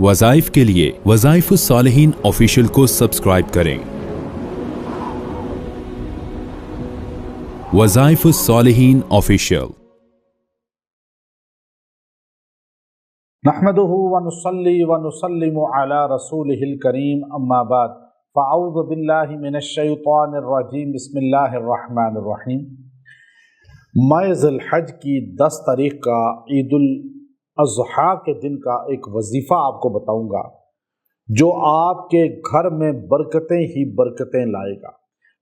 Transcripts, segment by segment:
वज़ाइफ के लिए वज़ाइफुस्सालिहीन ऑफिशियल को सब्सक्राइब करें। वज़ाइफुस्सालिहीन ऑफिशियल। नहमदुहु व नुसल्ली व नुसल्लिमु अला रसूलिहिल करीम, अम्मा बाद, फ़अऊज़ु बिल्लाहि मिनश शैतानिर रजीम, बिस्मिल्लाहिर रहमानिर रहीम। माह ज़िलहज की 10 तारीख़ का ईदुल अज़हा के दिन का एक वजीफ़ा आपको बताऊंगा जो आपके घर में बरकतें ही बरकतें लाएगा।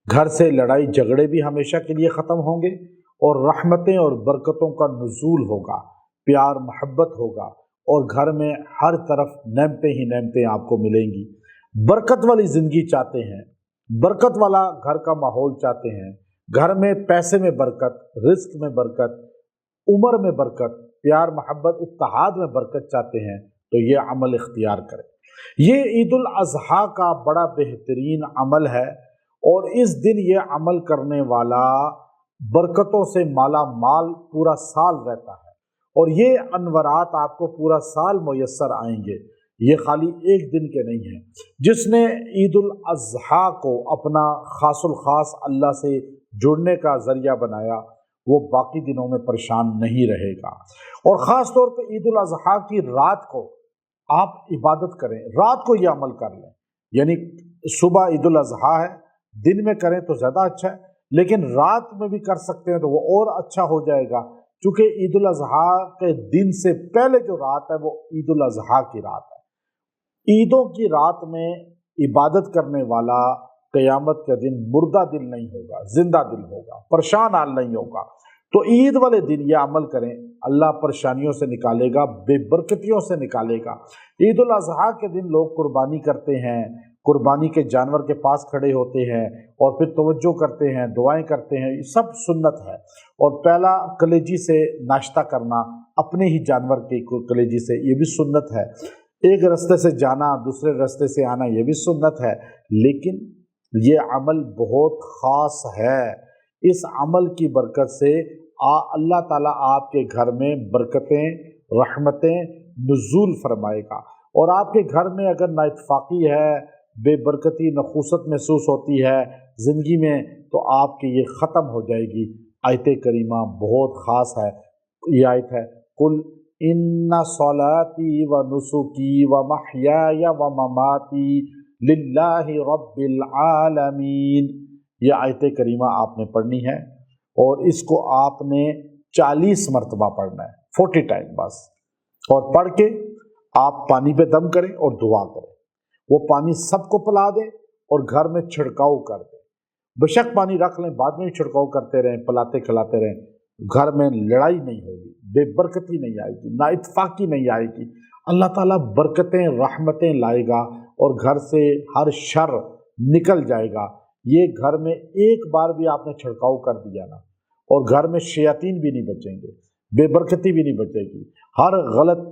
घर से लड़ाई झगड़े भी हमेशा के लिए ख़त्म होंगे और रहमतें और बरकतों का नुज़ूल होगा, प्यार मोहब्बत होगा और घर में हर तरफ नेमतें ही नेमतें आपको मिलेंगी। बरकत वाली ज़िंदगी चाहते हैं, बरकत वाला घर का माहौल चाहते हैं, घर में पैसे में बरकत, रिस्क में बरकत, उम्र में बरकत, प्यार मोहब्बत इत्तेहाद में बरकत चाहते हैं तो ये अमल इख्तियार करें। ये ईदुल अज़हा का बड़ा बेहतरीन अमल है और इस दिन ये अमल करने वाला बरकतों से माला माल पूरा साल रहता है और ये अनवरात आपको पूरा साल मुयस्सर आएंगे। ये खाली एक दिन के नहीं हैं। जिसने ईदुल अज़हा को अपना खासुल खास अल्लाह से जुड़ने का ज़रिया बनाया वो बाकी दिनों में परेशान नहीं रहेगा। और ख़ास तौर पे ईदुल अज़हा की रात को आप इबादत करें, रात को ये अमल कर लें। यानी सुबह ईदुल अज़हा है, दिन में करें तो ज़्यादा अच्छा है, लेकिन रात में भी कर सकते हैं तो वो और अच्छा हो जाएगा, क्योंकि ईदुल अज़हा के दिन से पहले जो रात है वो ईदुल अज़हा की रात है। ईदों की रात में इबादत करने वाला क़यामत के दिन मुर्दा दिल नहीं होगा, जिंदा दिल होगा, परेशान हाल नहीं होगा। तो ईद वाले दिन यह अमल करें, अल्लाह परेशानियों से निकालेगा, बेबरकतियों से निकालेगा। ईदुल अज़हा के दिन लोग कुर्बानी करते हैं, कुर्बानी के जानवर के पास खड़े होते हैं और फिर तवज्जो करते हैं, दुआएं करते हैं, ये सब सुन्नत है। और पहला कलेजी से नाश्ता करना, अपने ही जानवर के कलेजी से, ये भी सुन्नत है। एक रास्ते से जाना दूसरे रास्ते से आना, ये भी सुन्नत है। लेकिन ये अमल बहुत ख़ास है। इस अमल की बरकत से अल्लाह ताला आपके घर में बरकतें, रहमतें नुज़ूल फरमाएगा। और आपके घर में अगर नाइतफाक़ी है, बेबरकती, नखूसत महसूस होती है ज़िंदगी में, तो आपकी ये ख़त्म हो जाएगी। आयत करीमा बहुत ख़ास है। ये आयत है, कुल इन्ना सलाती व नुसुकी व महयाया व ममाती लिल्लाहि रब्बिल आलमीन। यह आयत करीमा आपने पढ़नी है और इसको आपने 40 मरतबा पढ़ना है, 40 टाइम बस। और पढ़ के आप पानी पे दम करें और दुआ करें। वो पानी सबको पिला दें और घर में छिड़काव कर दें। बेशक पानी रख लें, बाद में छिड़काव करते रहें, पिलाते खिलाते रहें। घर में लड़ाई नहीं होगी, बेबरकती नहीं आएगी, नाइतफाकी नहीं आएगी। अल्लाह ताला बरकतें, रहमतें लाएगा और घर से हर शर निकल जाएगा। ये घर में एक बार भी आपने छिड़काव कर दिया ना, और घर में शयातीन भी नहीं बचेंगे, बेबरकती भी नहीं बचेगी, हर गलत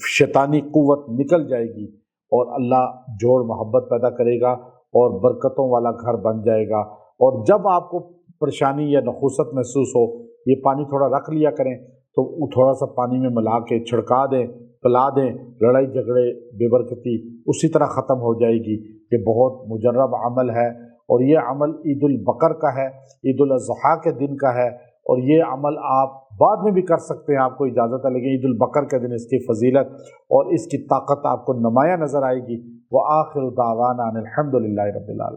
शैतानी कुव्वत निकल जाएगी और अल्लाह जोड़ मोहब्बत पैदा करेगा और बरकतों वाला घर बन जाएगा। और जब आपको परेशानी या नखूसत महसूस हो, ये पानी थोड़ा रख लिया करें, तो थोड़ा सा पानी में मिला के छिड़का दें, पिला दें, लड़ाई झगड़े, बेबरकती उसी तरह ख़त्म हो जाएगी। ये बहुत मुजर्रब अमल है और ये अमल ईदुल बकर का है, ईदुल अज़हा के दिन का है। और ये अमल आप बाद में भी कर सकते हैं, आपको इजाज़त है, लेकिन ईदुल बकर के दिन इसकी फजीलत और इसकी ताकत आपको नुमाया नज़र आएगी। व आखिर दावाना अनिल हम्दुलिल्लाहि रब्बिल आलमीन।